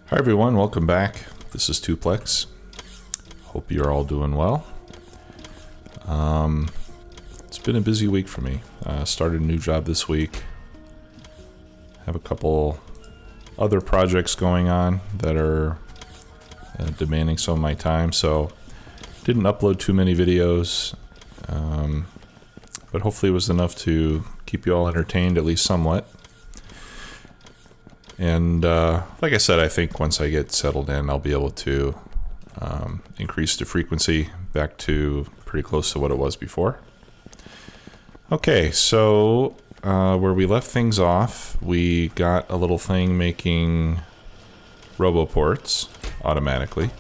Hi everyone, welcome back. This is Tuplex. Hope you're all doing well. It's been a busy week for me. Started a new job this week. Have a couple other projects going on that are demanding some of my time, so didn't upload too many videos, but hopefully it was enough to keep you all entertained, at least somewhat. And like I said, I think once I get settled in, I'll be able to increase the frequency back to pretty close to what it was before. Okay, so where we left things off, we got a little thing making roboports automatically,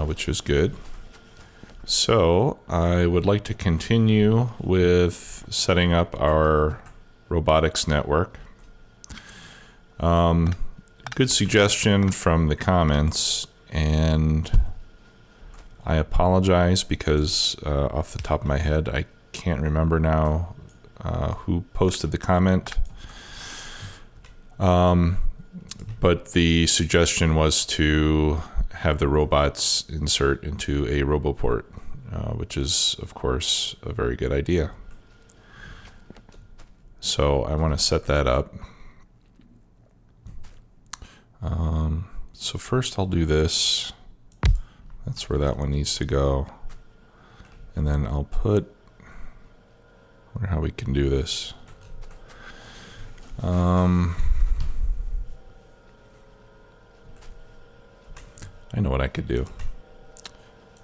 which is good. So I would like to continue with setting up our robotics network. Good suggestion from the comments, and I apologize because off the top of my head I can't remember now who posted the comment, but the suggestion was to have the robots insert into a roboport, which is of course a very good idea. So I want to set that up. So first I'll do this. That's where that one needs to go. And then I'll put, I wonder how we can do this. I know what I could do.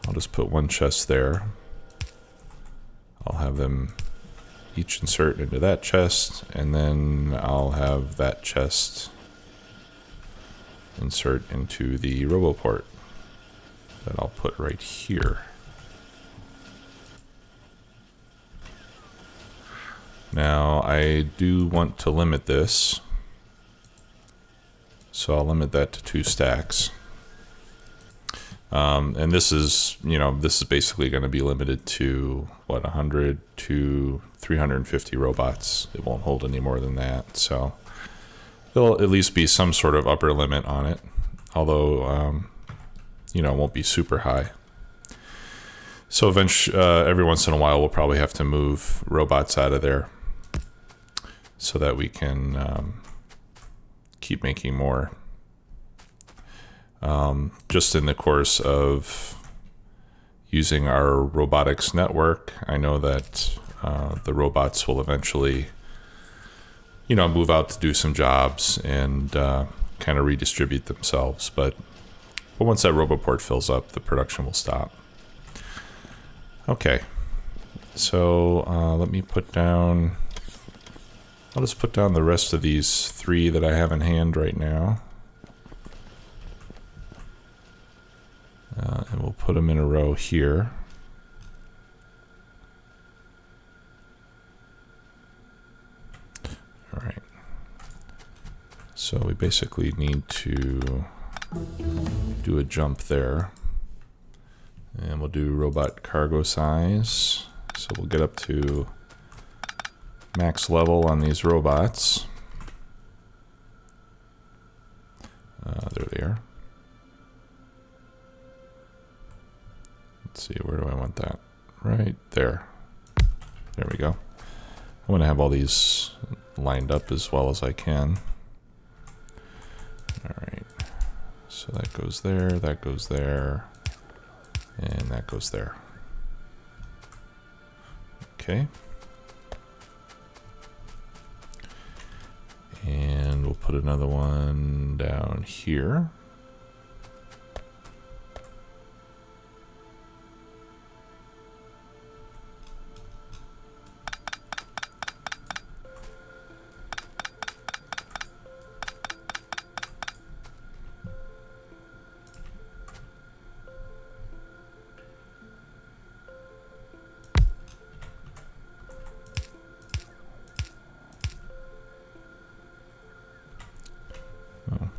I'll just put one chest there. I'll have them each insert into that chest, and then I'll have that chest insert into the roboport that I'll put right here. Now I do want to limit this, so I'll limit that to 2 stacks. And this is, this is basically going to be limited to 100 to 350 robots. It won't hold any more than that, so there'll at least be some sort of upper limit on it, although it won't be super high. So eventually, every once in a while, we'll probably have to move robots out of there so that we can keep making more. Just in the course of using our robotics network, I know that the robots will eventually move out to do some jobs and kind of redistribute themselves. But once that roboport fills up, the production will stop. Okay, so let me put down, I'll just put down the rest of these 3 that I have in hand right now. And we'll put them in a row here. All right. So we basically need to do a jump there. And we'll do robot cargo size. So we'll get up to max level on these robots. There they are. Let's see, where do I want that? Right there. There we go. I want to have all these lined up as well as I can. All right. So that goes there, and that goes there. Okay. And we'll put another one down here.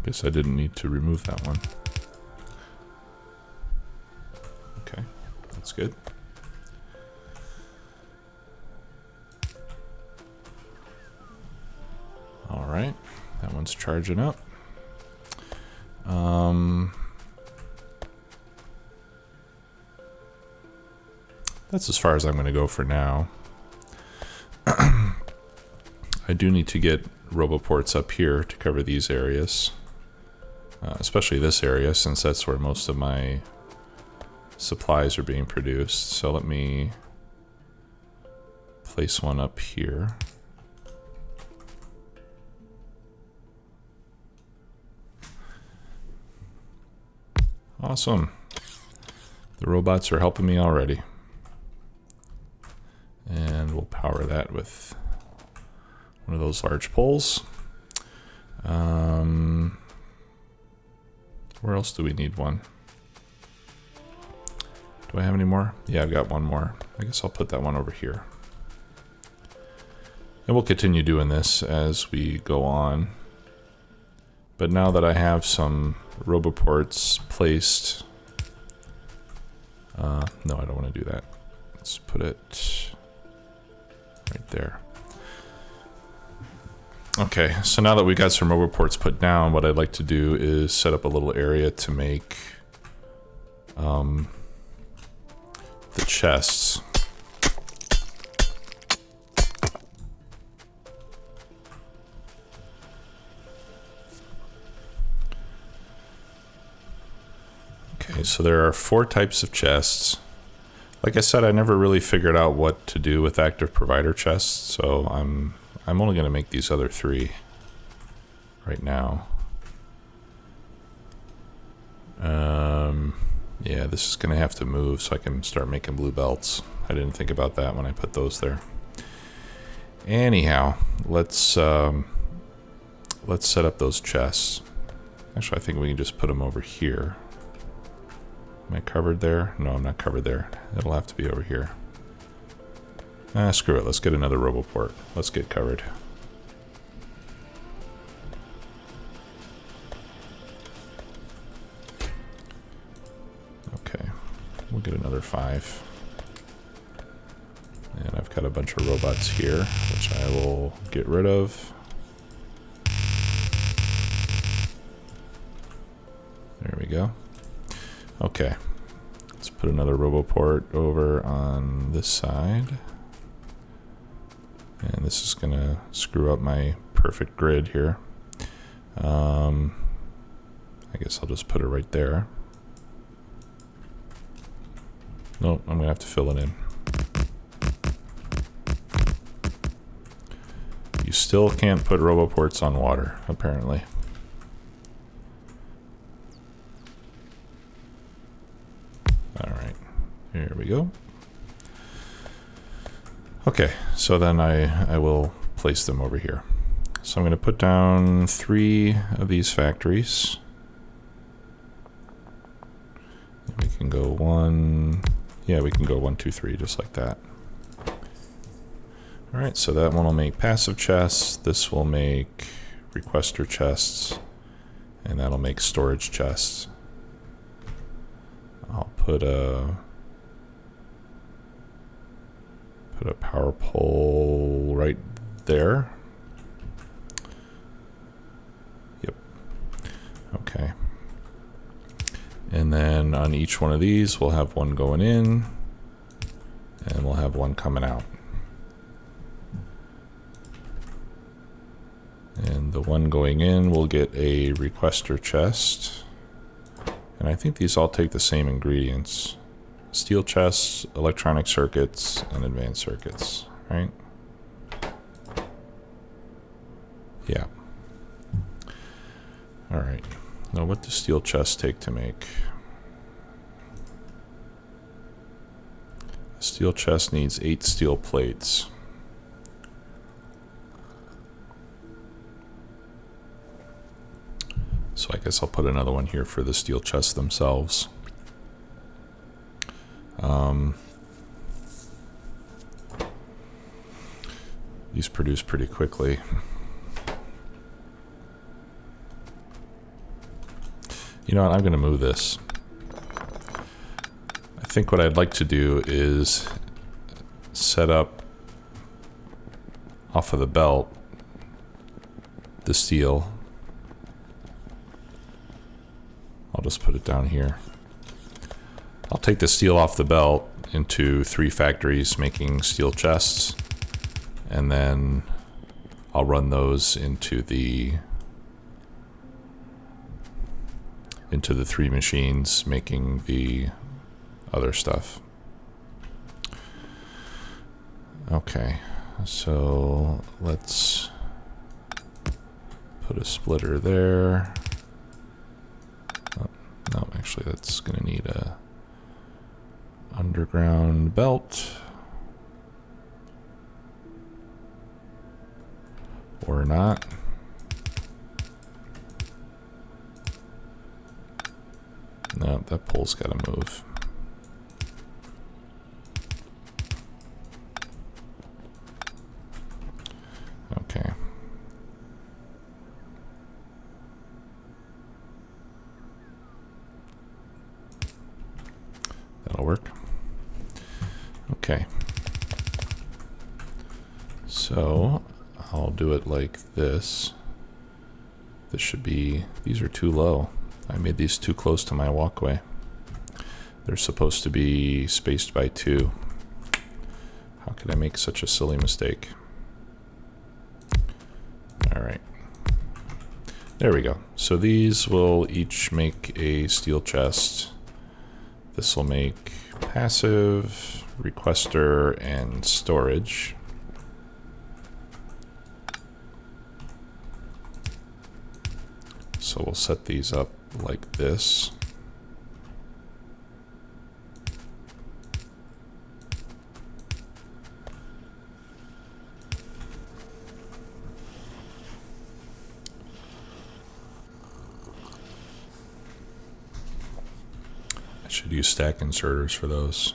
Guess I didn't need to remove that one. Okay, that's good. All right, that one's charging up. That's as far as I'm going to go for now. I do need to get roboports up here to cover these areas, especially this area, since that's where most of my supplies are being produced. So let me place one up here. Awesome. The robots are helping me already. And we'll power that with one of those large poles. Where else do we need one? Do I have any more? Yeah, I've got one more. I guess I'll put that one over here. And we'll continue doing this as we go on. But now that I have some roboports placed... no, I don't want to do that. Let's put it right there. Okay, so now that we got some roboports put down, what I'd like to do is set up a little area to make the chests. Okay, so there are 4 types of chests. Like I said, I never really figured out what to do with active provider chests, so I'm only going to make these other 3 right now. Yeah, this is going to have to move so I can start making blue belts. I didn't think about that when I put those there. Anyhow, let's set up those chests. Actually, I think we can just put them over here. Am I covered there? No, I'm not covered there. It'll have to be over here. Screw it. Let's get another roboport. Let's get covered. Okay. We'll get another 5. And I've got a bunch of robots here, which I will get rid of. There we go. Okay. Let's put another roboport over on this side. And this is going to screw up my perfect grid here. I guess I'll just put it right there. Nope, I'm going to have to fill it in. You still can't put roboports on water, apparently. Alright, here we go. Okay, so then I will place them over here. So I'm going to put down 3 of these factories. And we can go 1, yeah, we can go 1, 2, 3, just like that. Alright, so that one will make passive chests, this will make requester chests, and that'll make storage chests. I'll put a power pole right there. Yep. Okay. And then on each one of these, we'll have one going in, and we'll have one coming out. And the one going in will get a requester chest. And I think these all take the same ingredients. Steel chests, electronic circuits, and advanced circuits, right? Yeah. Alright. Now what do steel chests take to make? A steel chest needs 8 steel plates. So I guess I'll put another one here for the steel chests themselves. These produce pretty quickly. You know what, I'm going to move this. I think what I'd like to do is set up off of the belt, the steel, I'll just put it down here. I'll take the steel off the belt into 3 factories making steel chests, and then I'll run those into the 3 machines making the other stuff. Okay, so let's put a splitter there. Oh, no, actually that's gonna need a underground belt. Or not. No, that pole's gotta move. Okay. That'll work. Okay. So I'll do it like this. This should be, these are too low. I made these too close to my walkway. They're supposed to be spaced by 2. How could I make such a silly mistake? All right. There we go. So these will each make a steel chest. This will make passive, requester, and storage. So we'll set these up like this. I should use stack inserters for those.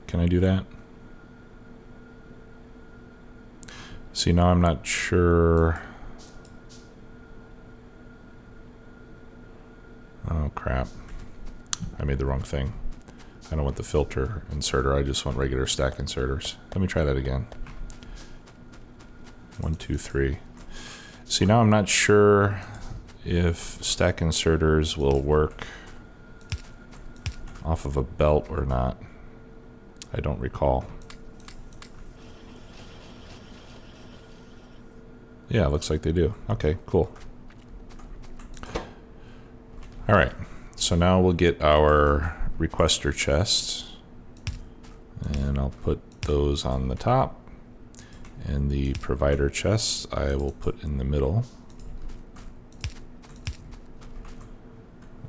Can I do that? See, now I'm not sure. Oh crap, I made the wrong thing. I don't want the filter inserter, I just want regular stack inserters. Let me try that again. 1, 2, 3. See, now I'm not sure if stack inserters will work off of a belt or not. I don't recall. Yeah, looks like they do. Okay, cool. All right, so now we'll get our requester chests, and I'll put those on the top, and the provider chests I will put in the middle.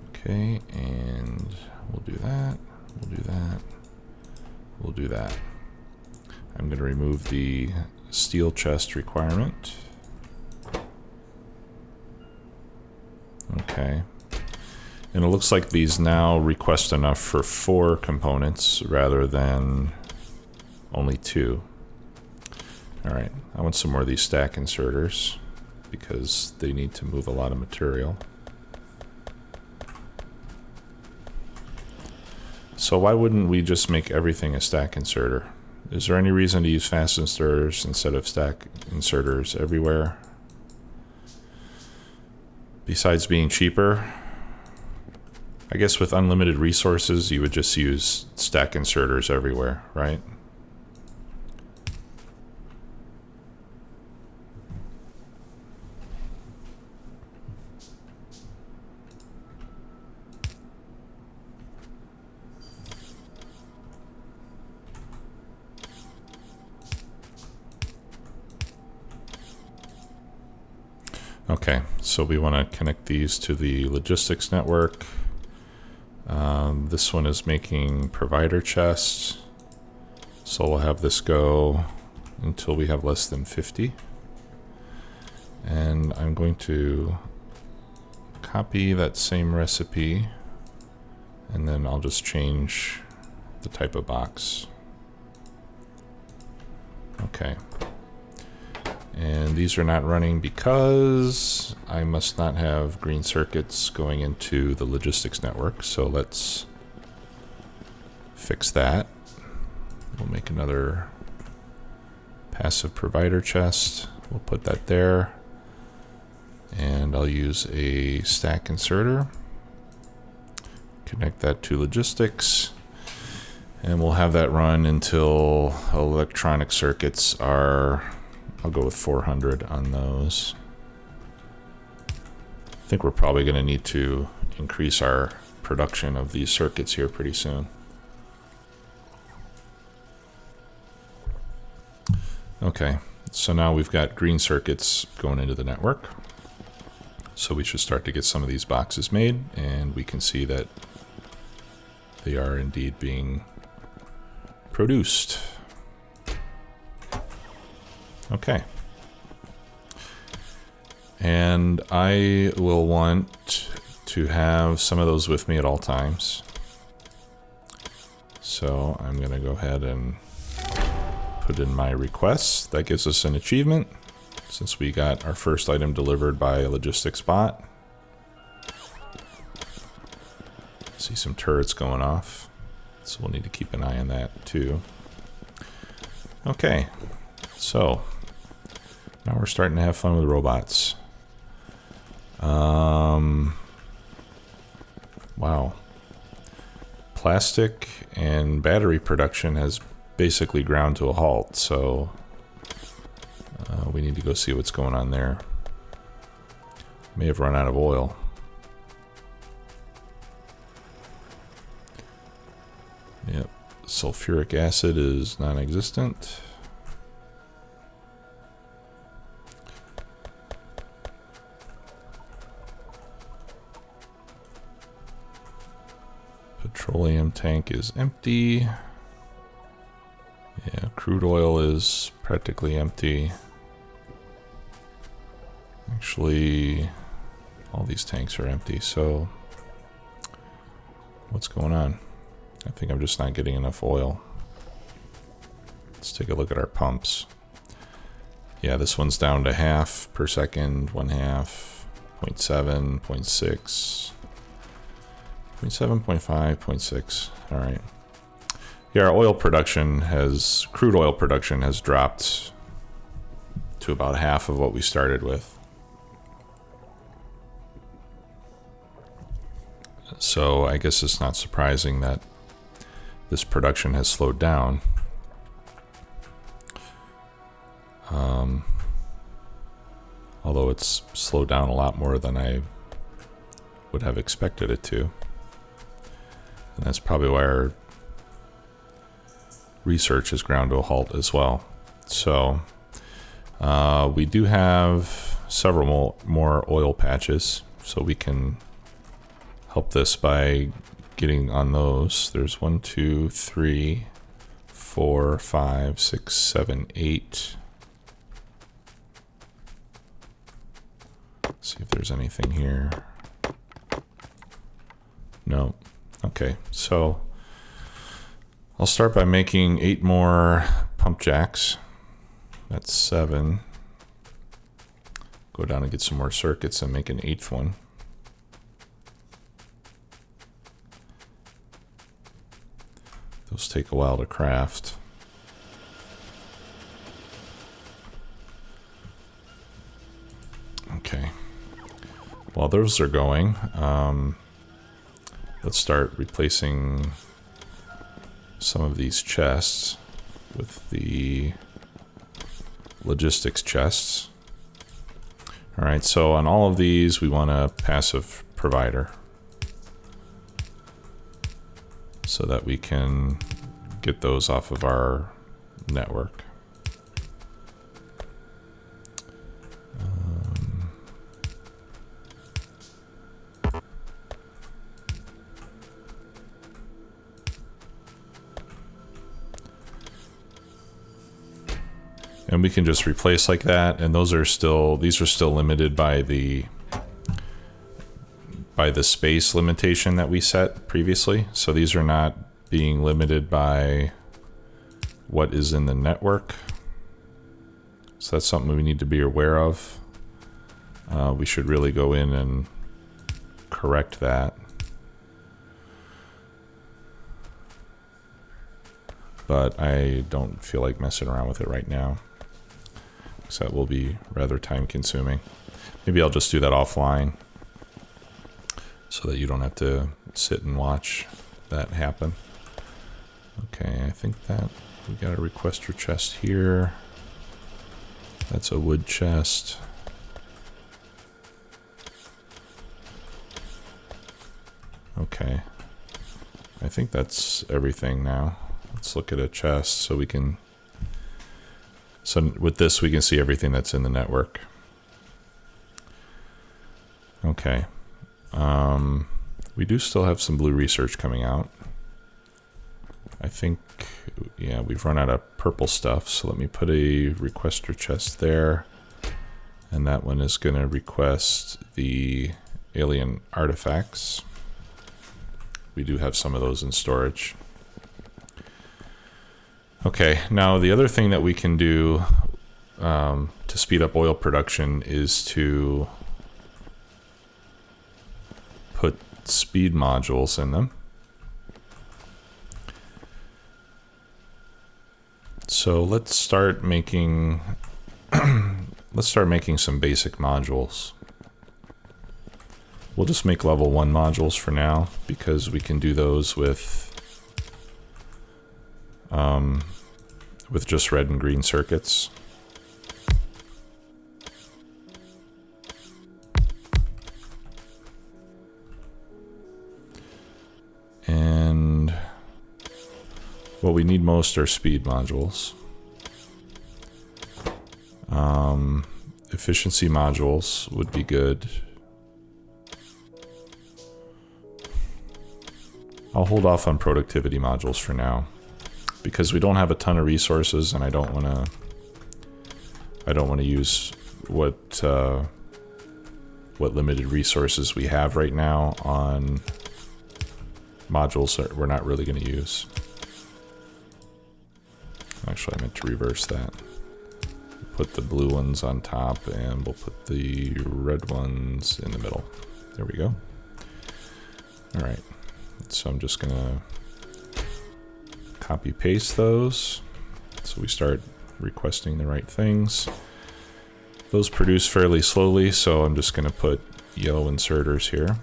Okay, and we'll do that, we'll do that, we'll do that. I'm going to remove the steel chest requirement. Okay. And it looks like these now request enough for 4 components rather than only 2. All right, I want some more of these stack inserters because they need to move a lot of material. So why wouldn't we just make everything a stack inserter? Is there any reason to use fast inserters instead of stack inserters everywhere? Besides being cheaper? I guess with unlimited resources, you would just use stack inserters everywhere, right? Okay, so we want to connect these to the logistics network. This one is making provider chests, so we'll have this go until we have less than 50. And I'm going to copy that same recipe, and then I'll just change the type of box. Okay. And these are not running because I must not have green circuits going into the logistics network. So let's fix that. We'll make another passive provider chest. We'll put that there. And I'll use a stack inserter. Connect that to logistics. And we'll have that run until electronic circuits are, I'll go with 400 on those. I think we're probably going to need to increase our production of these circuits here pretty soon. Okay, so now we've got green circuits going into the network. So we should start to get some of these boxes made, and we can see that they are indeed being produced. Okay. And I will want to have some of those with me at all times. So I'm going to go ahead and put in my requests. That gives us an achievement since we got our first item delivered by a logistics bot. See some turrets going off. So we'll need to keep an eye on that too. Okay, so now we're starting to have fun with robots. Wow. Plastic and battery production has basically ground to a halt, so we need to go see what's going on there. May have run out of oil. Yep, sulfuric acid is non-existent. Petroleum tank is empty. Yeah, crude oil is practically empty. Actually, all these tanks are empty, so what's going on? I think I'm just not getting enough oil. Let's take a look at our pumps. Yeah, this one's down to half per second, 1/2, 0.7, 0.6, 0.7, 0.5, 0.6. All right. Yeah, our oil production crude oil production has dropped to about half of what we started with. So I guess it's not surprising that this production has slowed down. Although it's slowed down a lot more than I would have expected it to. And that's probably why our research has ground to a halt as well. So we do have several more oil patches, so we can help this by getting on those. There's 1, 2, 3, 4, 5, 6, 7, 8. See if there's anything here. No. Okay, so I'll start by making 8 more pump jacks. That's 7. Go down and get some more circuits and make an 8th one. Those take a while to craft. Okay. While those are going, let's start replacing some of these chests with the logistics chests. All right, so on all of these, we want a passive provider so that we can get those off of our network. And we can just replace like that, and these are still limited by the space limitation that we set previously. So these are not being limited by what is in the network. So that's something we need to be aware of. We should really go in and correct that. But I don't feel like messing around with it right now, because that will be rather time consuming. Maybe I'll just do that offline. so that you don't have to sit and watch that happen. Okay, I think that we got a requester chest here. That's a wood chest. Okay. I think that's everything now. Let's look at a chest so we can... So with this, we can see everything that's in the network. Okay. We do still have some blue research coming out. I think, yeah, we've run out of purple stuff, so let me put a requester chest there. And that one is going to request the alien artifacts. We do have some of those in storage. Okay, now the other thing that we can do to speed up oil production is to put speed modules in them. So let's start making some basic modules. We'll just make level 1 modules for now because we can do those with just red and green circuits. And what we need most are speed modules. Efficiency modules would be good. I'll hold off on productivity modules for now because we don't have a ton of resources, and I don't want to use what limited resources we have right now on modules that we're not really going to use. Actually, I meant to reverse that. Put the blue ones on top, and we'll put the red ones in the middle. There we go. All right. So I'm just gonna copy paste those so we start requesting the right things. Those produce fairly slowly, so I'm just gonna put yellow inserters here.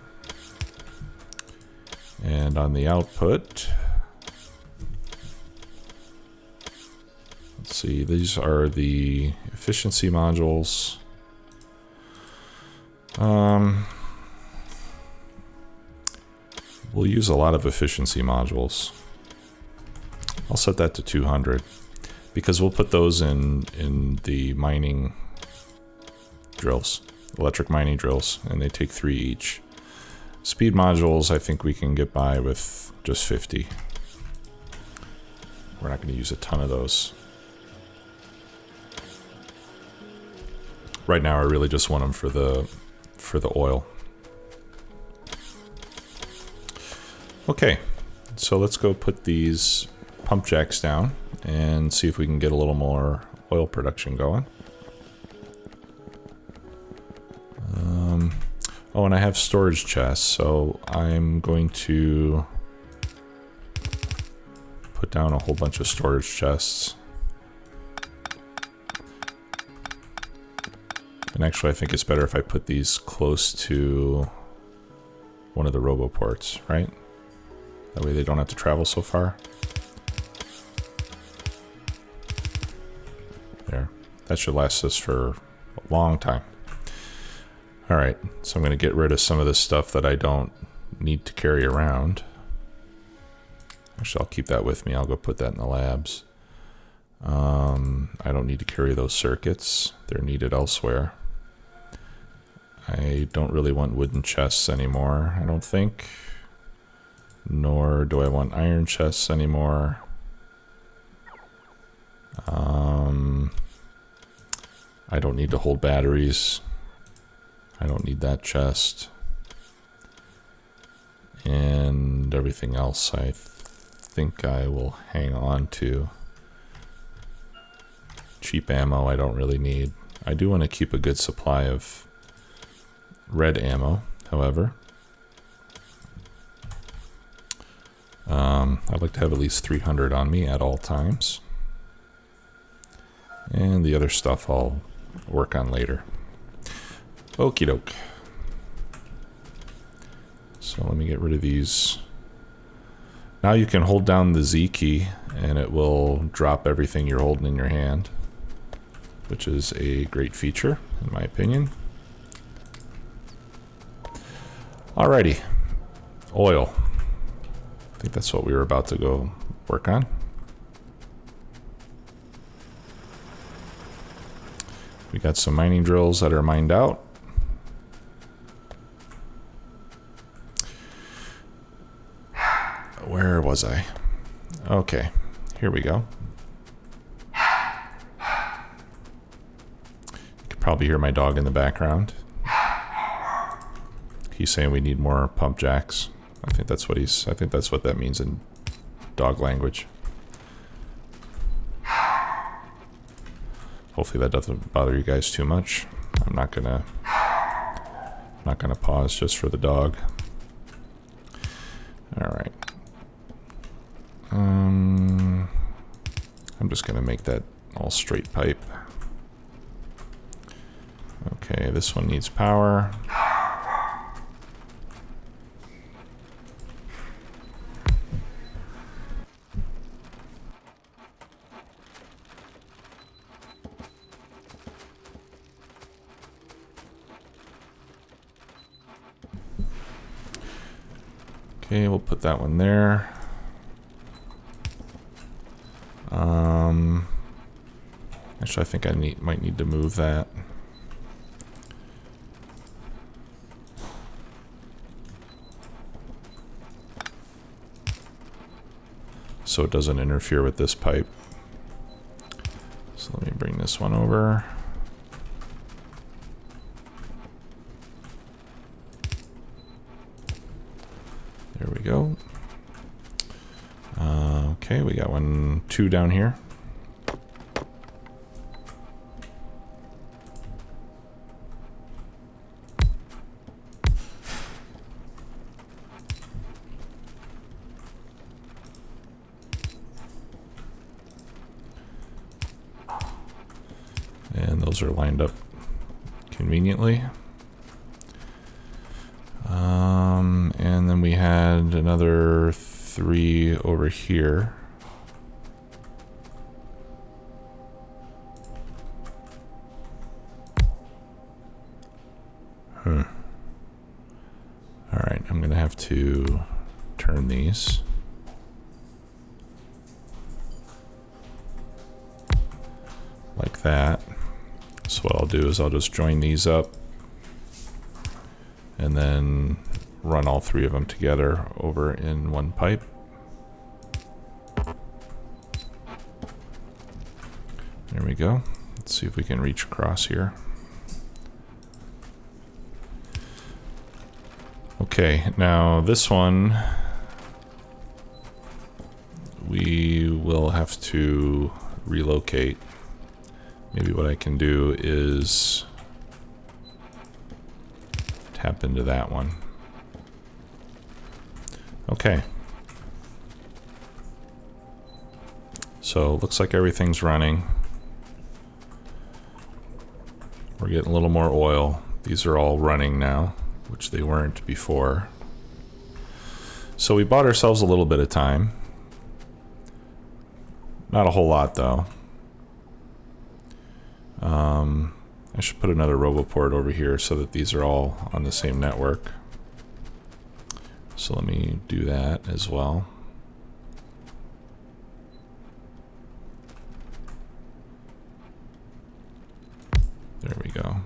And on the output, let's see, these are the efficiency modules. We'll use a lot of efficiency modules. I'll set that to 200 because we'll put those in the mining drills, electric mining drills, and they take 3 each. Speed modules, I think we can get by with just 50. We're not going to use a ton of those. Right now, I really just want them for the oil. Okay, so let's go put these pump jacks down and see if we can get a little more oil production going. Oh, and I have storage chests, so I'm going to put down a whole bunch of storage chests. And actually, I think it's better if I put these close to one of the roboports, right? That way they don't have to travel so far. There. That should last us for a long time. Alright, so I'm going to get rid of some of this stuff that I don't need to carry around. Actually, I'll keep that with me. I'll go put that in the labs. I don't need to carry those circuits. They're needed elsewhere. I don't really want wooden chests anymore, I don't think. Nor do I want iron chests anymore. I don't need to hold batteries. I don't need that chest. And everything else I think I will hang on to. Cheap ammo I don't really need. I do want to keep a good supply of red ammo, however. I'd like to have at least 300 on me at all times. And the other stuff I'll work on later. Okie doke. So let me get rid of these. Now you can hold down the Z key and it will drop everything you're holding in your hand, which is a great feature in my opinion. Alrighty, oil. I think that's what we were about to go work on. We got some mining drills that are mined out. Where was I? Okay, here we go. You can probably hear my dog in the background. He's saying we need more pump jacks. I think that's what that means in dog language. Hopefully that doesn't bother you guys too much. I'm not gonna pause just for the dog. All right. I'm just gonna make that all straight pipe. Okay, this one needs power. Okay, we'll put that one there. Actually, I think I might need to move that. So it doesn't interfere with this pipe. So let me bring this one over. There we go. Okay, we got 2 down here. And those are lined up conveniently. And then we had another 3 over here. All right, I'm gonna have to turn these. Like that. So what I'll do is I'll just join these up and then run all 3 of them together over in one pipe. There we go. Let's see if we can reach across here. Okay, now this one we will have to relocate. Maybe what I can do is tap into that one. Okay. So looks like everything's running. We're getting a little more oil. These are all running now, which they weren't before. So we bought ourselves a little bit of time. Not a whole lot though. I should put another roboport over here so that these are all on the same network. So let me do that as well. There we go.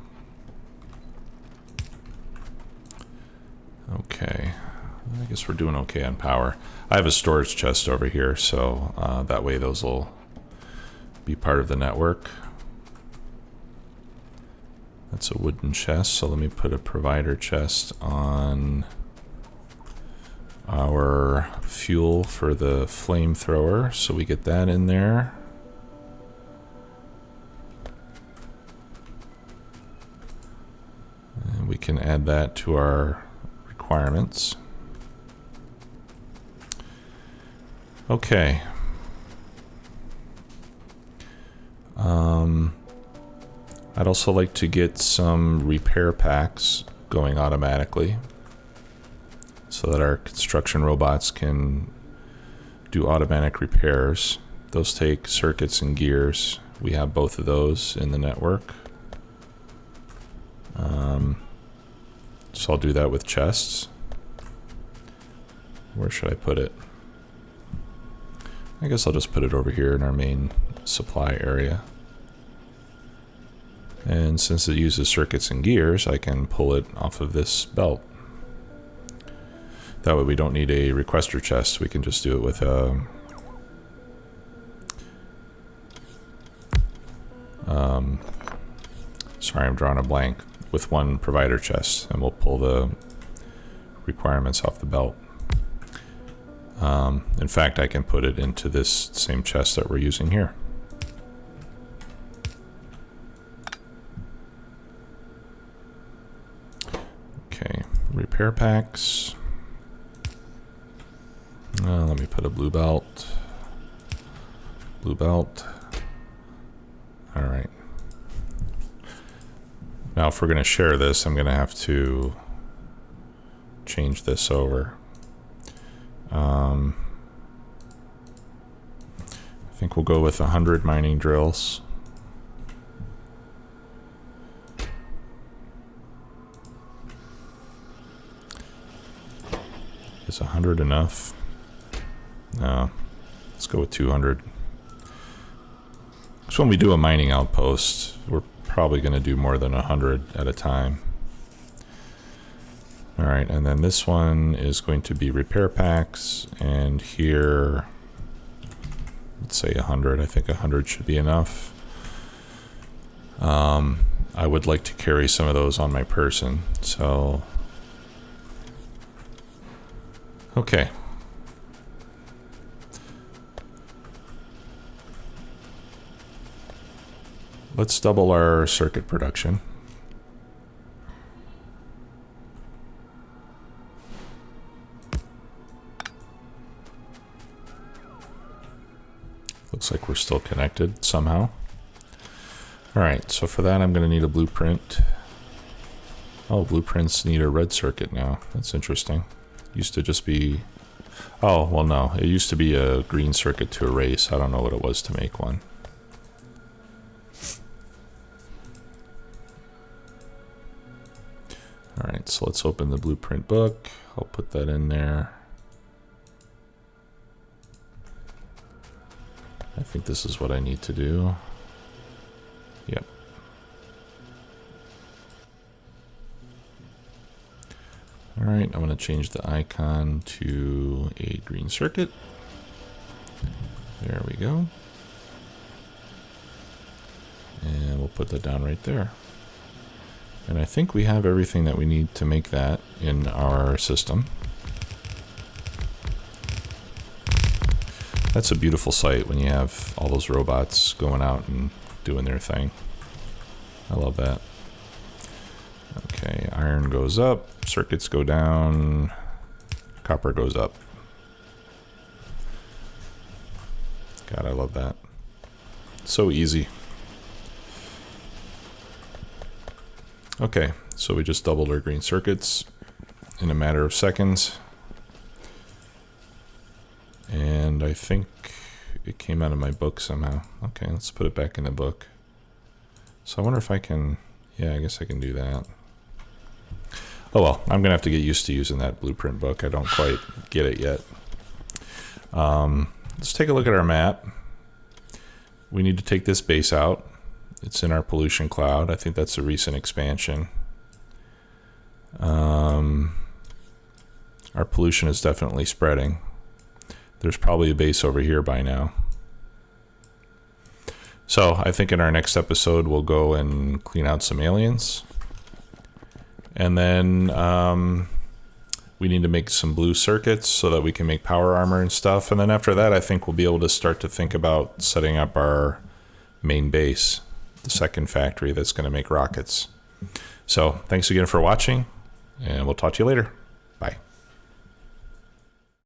Okay, I guess we're doing okay on power. I have a storage chest over here, so that way those will be part of the network. That's a wooden chest, so let me put a provider chest on our fuel for the flamethrower, so we get that in there. And we can add that to our requirements. Okay. I'd also like to get some repair packs going automatically. so that our construction robots can do automatic repairs. Those take circuits and gears. We have both of those in the network. So I'll do that with chests. Where should I put it? I guess I'll just put it over here in our main supply area. And since it uses circuits and gears, I can pull it off of this belt. That way we don't need a requester chest. We can just do it with a sorry, I'm drawing a blank. With one provider chest, and we'll pull the requirements off the belt. In fact, I can put it into this same chest that we're using here. Okay, repair packs. Let me put a blue belt. Blue belt. All right. Now, if we're going to share this, I'm going to have to change this over. I think we'll go with 100 mining drills. Is 100 enough? No. Let's go with 200. So when we do a mining outpost, we're probably going to do more than 100 at a time. All right, and then this one is going to be repair packs, and here, let's say 100. I think 100 should be enough. I would like to carry some of those on my person, so okay. Let's double our circuit production. Looks like we're still connected somehow. All right, so for that I'm going to need a blueprint. Oh, blueprints need a red circuit now. That's interesting. Used to just be... Oh, well no. It used to be a green circuit to erase. I don't know what it was to make one. All right, so let's open the blueprint book. I'll put that in there. I think this is what I need to do. Yep. All right, I'm going to change the icon to a green circuit. There we go. And we'll put that down right there. And I think we have everything that we need to make that in our system. That's a beautiful sight when you have all those robots going out and doing their thing. I love that. Okay, iron goes up, circuits go down, copper goes up. God, I love that. So easy. Okay, so we just doubled our green circuits in a matter of seconds. And I think it came out of my book somehow. Okay, let's put it back in the book. So I wonder if I can... Yeah, I guess I can do that. Oh well, I'm going to have to get used to using that blueprint book. I don't quite get it yet. Let's take a look at our map. We need to take this base out. It's in our pollution cloud. I think that's a recent expansion. Our pollution is definitely spreading. There's probably a base over here by now. So I think in our next episode, we'll go and clean out some aliens. And then we need to make some blue circuits so that we can make power armor and stuff. And then after that, I think we'll be able to start to think about setting up our main base, the second factory that's going to make rockets. So thanks again for watching, and we'll talk to you later.